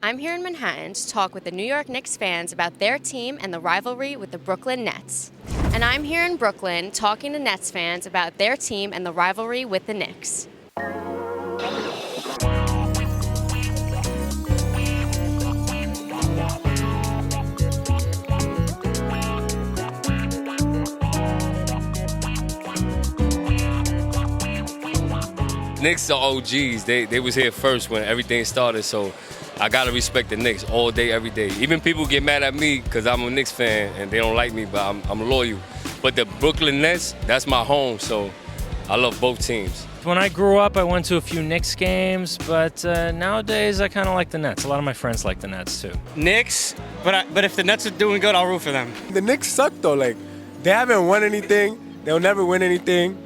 I'm here in Manhattan to talk with the New York Knicks fans about their team and the rivalry with the Brooklyn Nets. And I'm here in Brooklyn talking to Nets fans about their team and the rivalry with the Knicks. Knicks are OGs. They was here first when everything started, so I gotta respect the Knicks all day, every day. Even people get mad at me because I'm a Knicks fan and they don't like me, but I'm loyal. But the Brooklyn Nets, that's my home, so I love both teams. When I grew up, I went to a few Knicks games, but nowadays I kind of like the Nets. A lot of my friends like the Nets too. Knicks, but if the Nets are doing good, I'll root for them. The Knicks suck though. Like, they haven't won anything. They'll never win anything.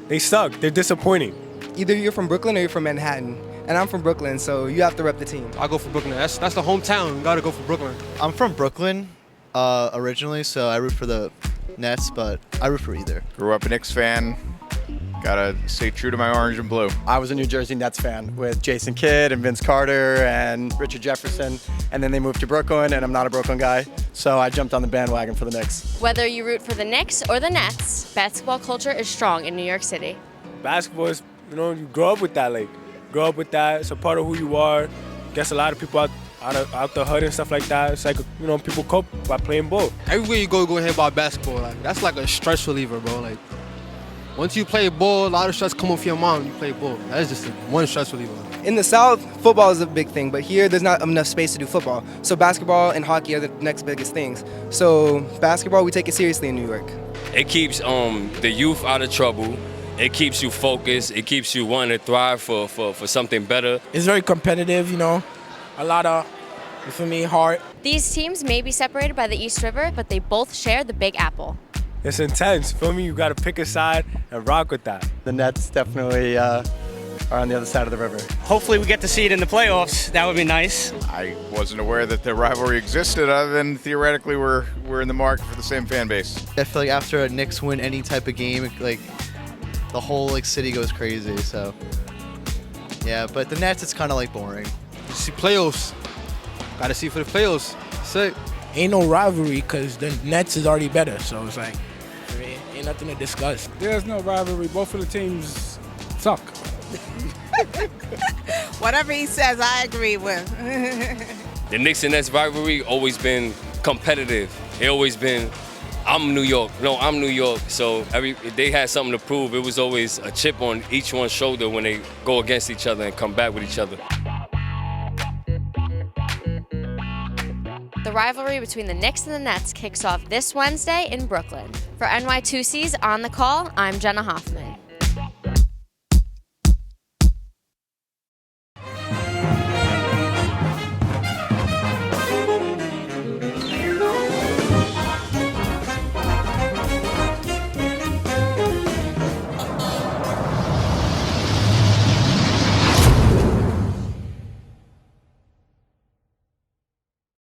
They suck. They're disappointing. Either you're from Brooklyn or you're from Manhattan. And I'm from Brooklyn, so you have to rep the team. I'll go for Brooklyn. That's the hometown. You gotta go for Brooklyn. I'm from Brooklyn originally, so I root for the Nets, but I root for either. Grew up a Knicks fan. Gotta stay true to my orange and blue. I was a New Jersey Nets fan with Jason Kidd and Vince Carter and Richard Jefferson, and then they moved to Brooklyn, and I'm not a Brooklyn guy, so I jumped on the bandwagon for the Knicks. Whether you root for the Knicks or the Nets, basketball culture is strong in New York City. Basketball is, you grow up with that. Like, grow up with that. It's a part of who you are. Guess a lot of people out the hood and stuff like that. It's like, people cope by playing ball. Everywhere you go ahead about basketball. Like that's like a stress reliever, bro. Like once you play ball, a lot of stress come off your mind when you play ball. That's just one stress reliever. In the South, football is a big thing, but here there's not enough space to do football. So basketball and hockey are the next biggest things. So basketball, we take it seriously in New York. It keeps the youth out of trouble. It keeps you focused. It keeps you wanting to thrive for something better. It's very competitive, a lot of, heart. These teams may be separated by the East River, but they both share the Big Apple. It's intense. You got to pick a side and rock with that. The Nets definitely are on the other side of the river. Hopefully we get to see it in the playoffs. That would be nice. I wasn't aware that the rivalry existed, other than theoretically we're in the market for the same fan base. I feel like after a Knicks win any type of game, like the whole city goes crazy. So yeah, but the Nets, it's kind of like boring. You see playoffs. Gotta see for the playoffs. Sick. Ain't no rivalry because the Nets is already better, so it's like, ain't nothing to discuss. There's no rivalry. Both of the teams suck. Whatever he says, I agree with. The Knicks and Nets rivalry always been competitive. It always been, I'm New York. No, I'm New York. So if they had something to prove, it was always a chip on each one's shoulder when they go against each other and come back with each other. The rivalry between the Knicks and the Nets kicks off this Wednesday in Brooklyn. For NY2C's On the Call, I'm Jenna Hofmann.